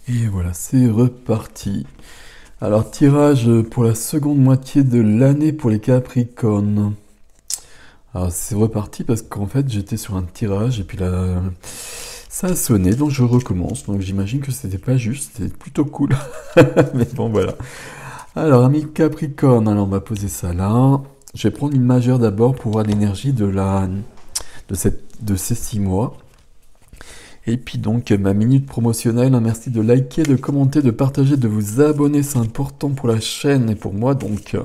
Et voilà, c'est reparti. Alors, tirage pour la seconde moitié de l'année pour les Capricornes. Alors, c'est reparti parce qu'en fait, j'étais sur un tirage et puis là, ça a sonné, donc je recommence. Donc, j'imagine que c'était pas juste, c'était plutôt cool. Mais bon, voilà. Alors, ami Capricorne, alors on va poser ça là. Je vais prendre une majeure d'abord pour voir l'énergie de ces 6 mois. Et puis donc, ma minute promotionnelle, hein, merci de liker, de commenter, de partager, de vous abonner, c'est important pour la chaîne et pour moi donc.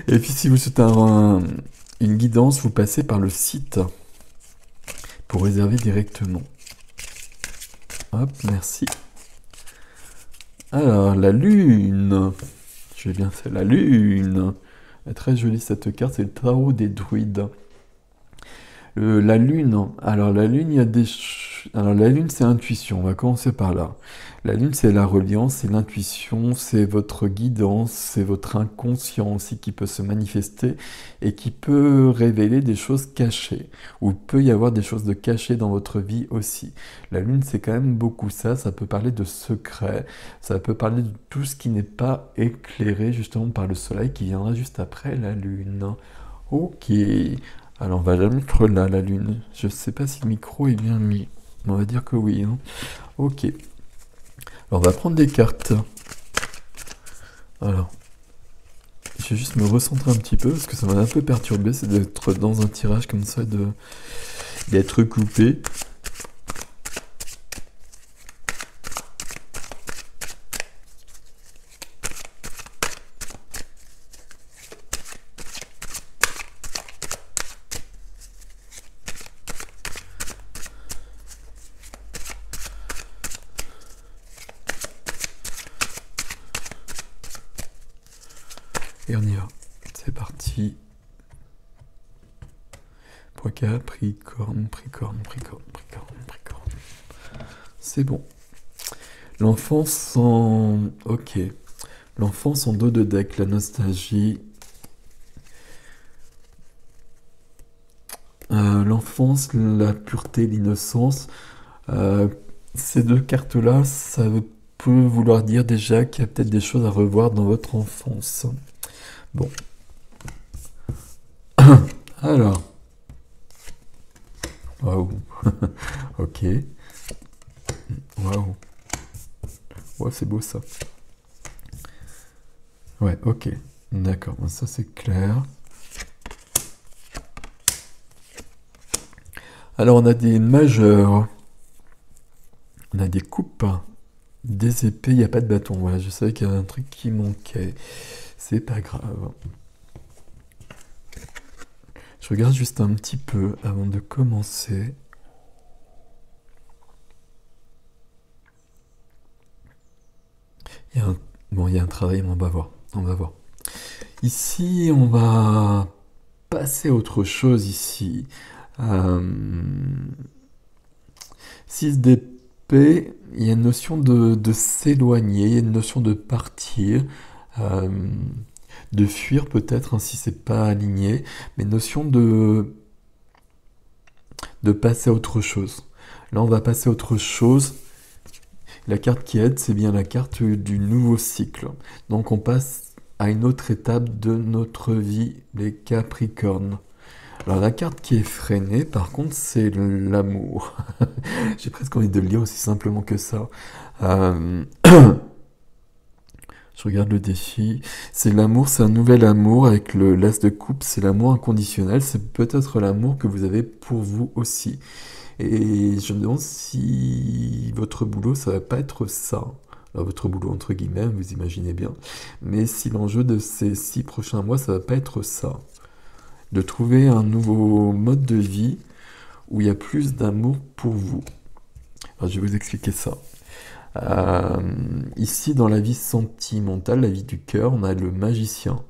Et puis si vous souhaitez une guidance, vous passez par le site pour réserver directement. Hop, merci. Alors, la lune. J'ai bien fait la lune. Elle est très jolie cette carte, c'est le tarot des druides. La lune, alors la lune, il y a alors la lune, c'est intuition, on va commencer par là. La lune, c'est la reliance, c'est l'intuition, c'est votre guidance, c'est votre inconscient aussi qui peut se manifester et qui peut révéler des choses cachées. Ou il peut y avoir des choses de cachées dans votre vie aussi. La lune, c'est quand même beaucoup ça, ça peut parler de secrets, ça peut parler de tout ce qui n'est pas éclairé justement par le soleil qui viendra juste après la lune. Ok. Alors on va la mettre là, la lune. Je sais pas si le micro est bien mis. On va dire que oui, hein. Ok. Alors on va prendre des cartes. Alors, je vais juste me recentrer un petit peu parce que ça m'a un peu perturbé, c'est d'être dans un tirage comme ça, d'être coupé. Et on y va. C'est parti. Pour Capricorne, Capricorne, Capricorne, Capricorne, Capricorne. C'est bon. L'enfance en... Ok. L'enfance en dos de deck, la nostalgie. L'enfance, la pureté, l'innocence. Euh, Ces deux cartes-là, ça peut vouloir dire déjà qu'il y a peut-être des choses à revoir dans votre enfance. Bon. Alors. Waouh. Ok. Waouh. Ouais, c'est beau ça. Ouais, ok. D'accord, bon, ça c'est clair. Alors on a des majeurs. On a des coupes. Des épées, il n'y a pas de bâton. Voilà, je savais qu'il y avait un truc qui manquait. C'est pas grave. Je regarde juste un petit peu avant de commencer. Bon, il y a un travail, mais on va voir. On va voir. Ici, on va passer à autre chose ici. 6 d'épée, il y a une notion de s'éloigner, il y a une notion de partir, euh, de fuir peut-être hein, si c'est pas aligné, mais notion de passer à autre chose. Là, on va passer à autre chose. La carte qui aide, c'est bien la carte du nouveau cycle. Donc, on passe à une autre étape de notre vie, les Capricornes. Alors, la carte qui est freinée, par contre, c'est l'amour. J'ai presque envie de le lire aussi simplement que ça. Euh, Je regarde le défi. C'est l'amour, c'est un nouvel amour avec le l'as de coupe. C'est l'amour inconditionnel. C'est peut-être l'amour que vous avez pour vous aussi. Et je me demande si votre boulot, ça va pas être ça. Alors, votre boulot, entre guillemets, vous imaginez bien. Mais si l'enjeu de ces 6 prochains mois, ça va pas être ça. De trouver un nouveau mode de vie où il y a plus d'amour pour vous. Alors, je vais vous expliquer ça. Ici, dans la vie sentimentale, la vie du cœur, on a le magicien.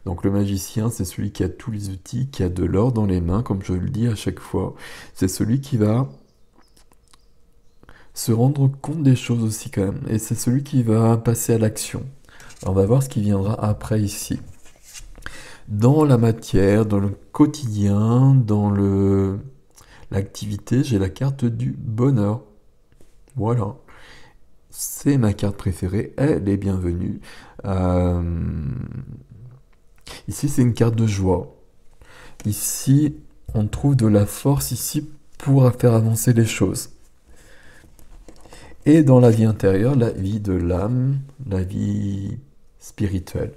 Donc le magicien, c'est celui qui a tous les outils, qui a de l'or dans les mains, comme je le dis à chaque fois. C'est celui qui va se rendre compte des choses aussi quand même. Et c'est celui qui va passer à l'action. On va voir ce qui viendra après ici. Dans la matière, dans le quotidien, dans l'activité, j'ai la carte du bonheur. Voilà. c'est ma carte préférée, elle est bienvenue. Euh, Ici, c'est une carte de joie. Ici, on trouve de la force ici pour faire avancer les choses. Et dans la vie intérieure, la vie de l'âme, la vie spirituelle.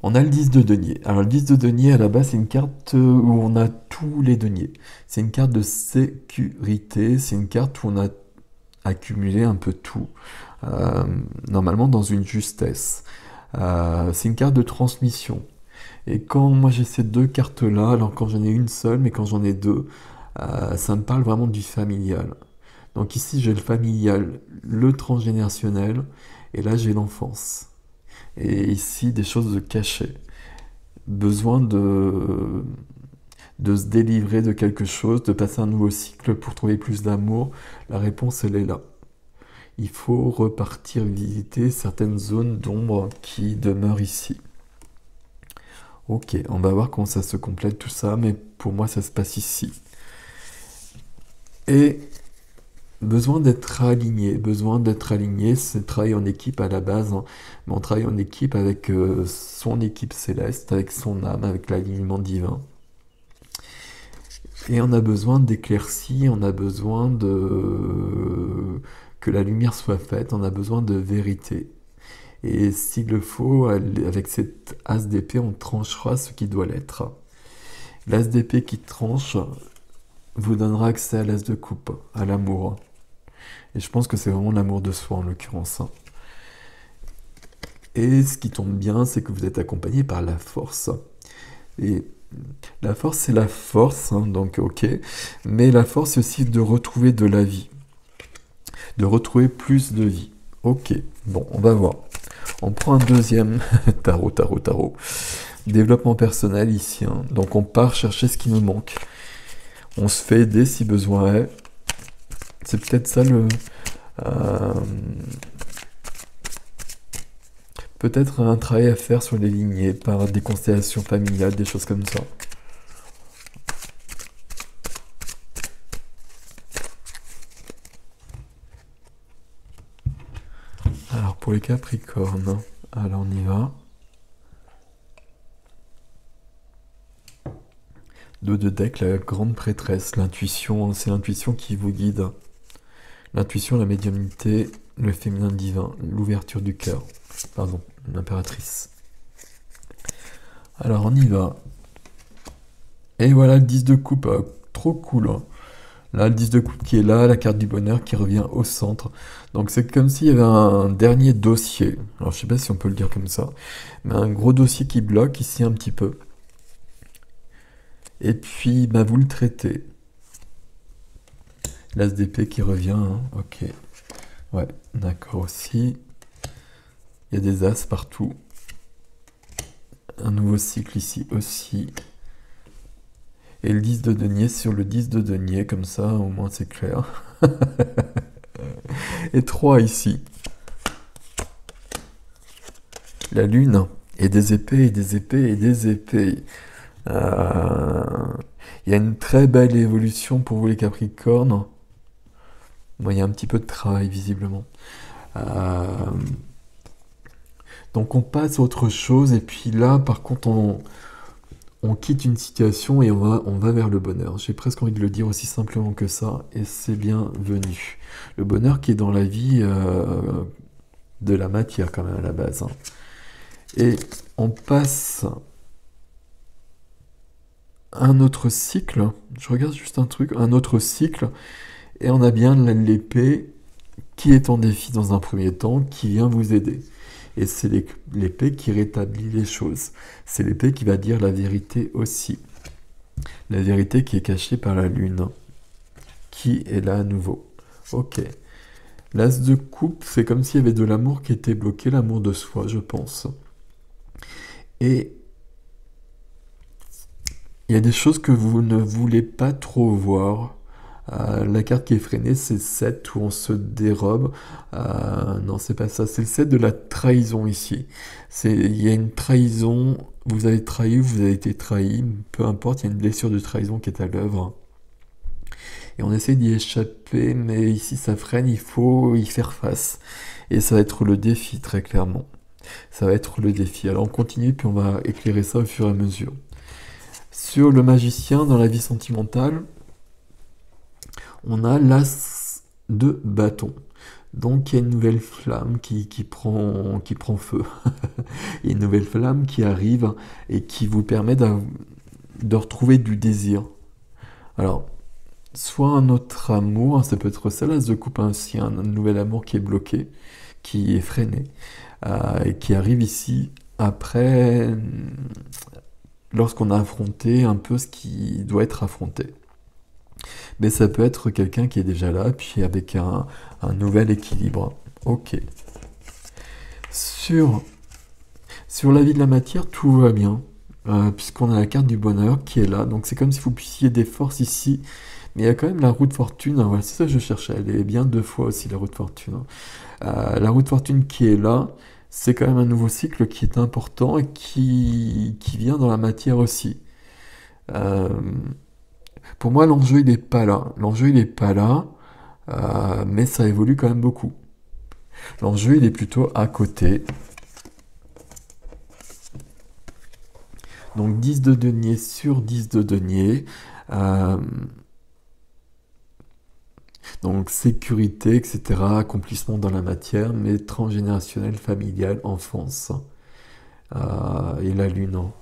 On a le 10 de denier. Alors le 10 de denier, à la base, c'est une carte où on a tous les deniers. C'est une carte de sécurité, c'est une carte où on a accumulé un peu tout. Euh, Normalement dans une justesse. C'est une carte de transmission. Et quand moi j'ai ces deux cartes-là, alors quand j'en ai une seule, mais quand j'en ai deux, ça me parle vraiment du familial. Donc ici j'ai le familial, le transgénérationnel, et là j'ai l'enfance. Et ici des choses cachées. Besoin de se délivrer de quelque chose, de passer un nouveau cycle pour trouver plus d'amour. La réponse elle est là. Il faut repartir visiter certaines zones d'ombre qui demeurent ici. Ok, on va voir comment ça se complète tout ça, mais pour moi ça se passe ici. Et besoin d'être aligné, c'est travailler en équipe à la base, hein. Mais on travaille en équipe avec son équipe céleste, avec son âme, avec l'alignement divin. Et on a besoin d'éclaircie, on a besoin de que la lumière soit faite, on a besoin de vérité. Et s'il le faut, avec cette as d'épée, on tranchera ce qui doit l'être. L'as d'épée qui tranche vous donnera accès à l'as de coupe, à l'amour. Et je pense que c'est vraiment l'amour de soi en l'occurrence. Et ce qui tombe bien, c'est que vous êtes accompagné par la force. Et la force, c'est la force, hein, donc ok. Mais la force, c'est aussi de retrouver de la vie. De retrouver plus de vie. Ok, bon, on va voir. On prend un deuxième tarot. Développement personnel ici, hein. Donc on part chercher ce qui nous manque. On se fait aider si besoin est. C'est peut-être ça peut-être un travail à faire sur les lignées, par des constellations familiales, des choses comme ça. Alors pour les Capricornes, alors on y va. 2 de deck, la grande prêtresse, l'intuition, c'est l'intuition qui vous guide. L'intuition, la médiumnité, le féminin divin, l'ouverture du cœur. Pardon, l'impératrice. Alors on y va. Et voilà le 10 de coupe, trop cool, hein. Là, le 10 de coupe qui est là, la carte du bonheur qui revient au centre. Donc c'est comme s'il y avait un dernier dossier. Alors je sais pas si on peut le dire comme ça, mais un gros dossier qui bloque ici un petit peu. Et puis, bah, vous le traitez. L'as d'épée qui revient, hein. Ok. Ouais, d'accord aussi. Il y a des as partout. Un nouveau cycle ici aussi. Et le 10 de denier sur le 10 de denier, comme ça, au moins c'est clair. Et 3 ici. La lune. Et des épées, et des épées, et des épées. Il y a une très belle évolution pour vous les Capricornes. Bon, il y a un petit peu de travail visiblement. Donc on passe à autre chose et puis là par contre on quitte une situation et on va vers le bonheur. J'ai presque envie de le dire aussi simplement que ça et c'est bienvenu. Le bonheur qui est dans la vie de la matière quand même à la base, hein. Et on passe un autre cycle, je regarde juste un truc, un autre cycle, et on a bien l'épée qui est en défi dans un premier temps, qui vient vous aider. Et c'est l'épée qui rétablit les choses. C'est l'épée qui va dire la vérité aussi. La vérité qui est cachée par la lune, qui est là à nouveau. Ok. L'as de coupe, c'est comme s'il y avait de l'amour qui était bloqué, l'amour de soi, je pense. Et il y a des choses que vous ne voulez pas trop voir. La carte qui est freinée, c'est le 7 où on se dérobe. Non, c'est pas ça. C'est le 7 de la trahison ici. Il y a une trahison. Vous avez trahi, vous avez été trahi. Peu importe, il y a une blessure de trahison qui est à l'œuvre. et on essaie d'y échapper, mais ici ça freine, il faut y faire face. Et ça va être le défi, très clairement. Ça va être le défi. Alors on continue, puis on va éclairer ça au fur et à mesure. Sur le magicien, dans la vie sentimentale, on a l'as de bâton. Donc il y a une nouvelle flamme qui prend feu. Il y a une nouvelle flamme qui arrive et qui vous permet de retrouver du désir. Alors, soit un autre amour, ça peut être ça, l'as de coupe, ainsi un nouvel amour qui est bloqué, qui est freiné, et qui arrive ici après, lorsqu'on a affronté un peu ce qui doit être affronté. Mais ça peut être quelqu'un qui est déjà là, puis avec un nouvel équilibre. Ok. Sur, sur la vie de la matière, tout va bien, puisqu'on a la carte du bonheur qui est là. Donc c'est comme si vous puissiez des forces ici. Mais il y a quand même la roue de fortune. Voilà, c'est ça que je cherchais. Elle est bien deux fois aussi, la roue de fortune. La roue de fortune qui est là, c'est quand même un nouveau cycle qui est important et qui vient dans la matière aussi. Euh, pour moi, l'enjeu, il n'est pas là. L'enjeu, il n'est pas là, mais ça évolue quand même beaucoup. L'enjeu, il est plutôt à côté. Donc 10 de denier sur 10 de denier. Euh, donc sécurité, etc. Accomplissement dans la matière, mais transgénérationnel, familial, enfance. Et la lune. Hein.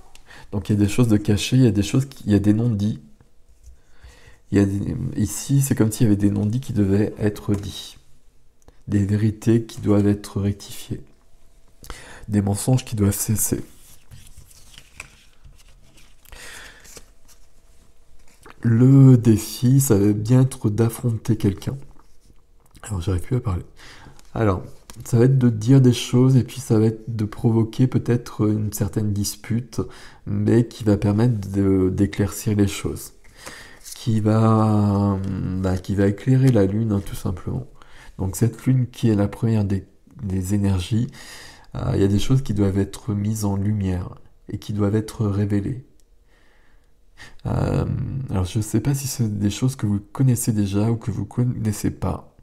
Donc il y a des choses de cachées, il y a des choses, il y a des non-dits. Ici, c'est comme s'il y avait des non-dits qui devaient être dits. Des vérités qui doivent être rectifiées. Des mensonges qui doivent cesser. Le défi, ça va bien être d'affronter quelqu'un. Alors, j'arrive plus à parler. Alors, ça va être de dire des choses et puis ça va être de provoquer peut-être une certaine dispute, mais qui va permettre d'éclaircir les choses. Qui va éclairer la lune, hein, tout simplement. Donc cette lune qui est la première des énergies, il y a des choses qui doivent être mises en lumière et qui doivent être révélées. Alors je ne sais pas si c'est des choses que vous connaissez déjà ou que vous ne connaissez pas.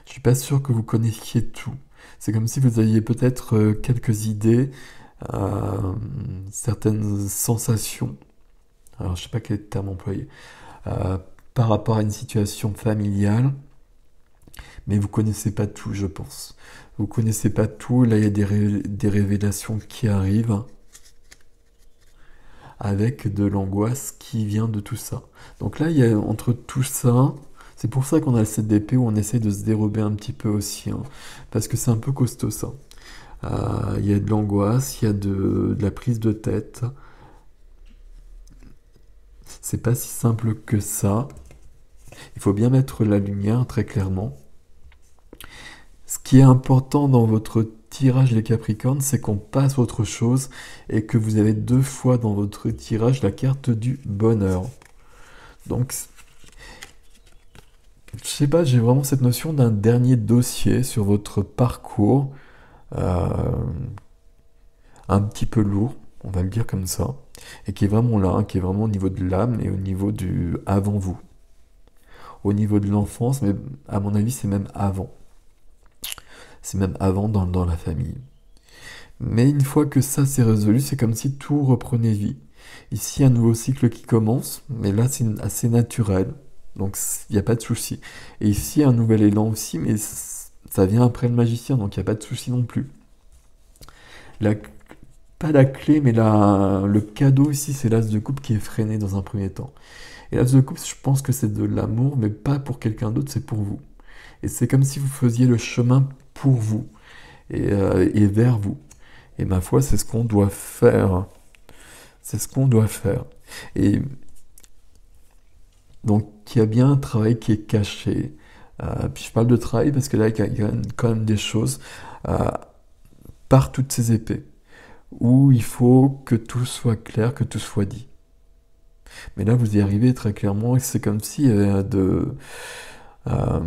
Je suis pas sûr que vous connaissiez tout. C'est comme si vous aviez peut-être quelques idées, certaines sensations. Alors je sais pas quel est le terme employé. euh, Par rapport à une situation familiale, mais vous connaissez pas tout, je pense. Vous connaissez pas tout. Là, il y a des révélations qui arrivent avec de l'angoisse qui vient de tout ça. Donc là, il y a entre tout ça. C'est pour ça qu'on a le 7 d'épée où on essaie de se dérober un petit peu aussi, hein, parce que c'est un peu costaud ça. Il y a de l'angoisse, il y a de la prise de tête. C'est pas si simple que ça. Il faut bien mettre la lumière très clairement. Ce qui est important dans votre tirage des Capricornes, c'est qu'on passe à autre chose et que vous avez deux fois dans votre tirage la carte du bonheur. Donc, je sais pas, j'ai vraiment cette notion d'un dernier dossier sur votre parcours, euh, un petit peu lourd, on va le dire comme ça, et qui est vraiment là, hein, qui est vraiment au niveau de l'âme et au niveau du avant vous. Au niveau de l'enfance, mais à mon avis, c'est même avant. C'est même avant dans la famille. Mais une fois que ça s'est résolu, c'est comme si tout reprenait vie. Ici, un nouveau cycle qui commence, mais là, c'est assez naturel. Donc, il n'y a pas de souci. Et ici, un nouvel élan aussi, mais ça vient après le magicien, donc il n'y a pas de souci non plus. La- Pas la clé, mais le cadeau ici, c'est l'as de coupe qui est freiné dans un premier temps. Et l'as de coupe, je pense que c'est de l'amour, mais pas pour quelqu'un d'autre, c'est pour vous. Et c'est comme si vous faisiez le chemin pour vous et vers vous. Et ma foi, c'est ce qu'on doit faire. C'est ce qu'on doit faire. Et donc, il y a bien un travail qui est caché. Puis je parle de travail parce que là, il y a quand même des choses euh, par toutes ces épées où il faut que tout soit clair, que tout soit dit. Mais là, vous y arrivez très clairement et c'est comme s'il y avait euh,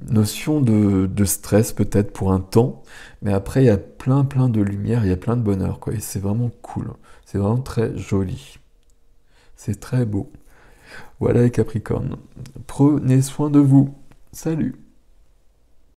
notion de stress peut-être pour un temps, mais après, il y a plein de lumière, il y a plein de bonheur, quoi. Et c'est vraiment cool. C'est vraiment très joli. C'est très beau. Voilà les Capricornes. Prenez soin de vous. Salut!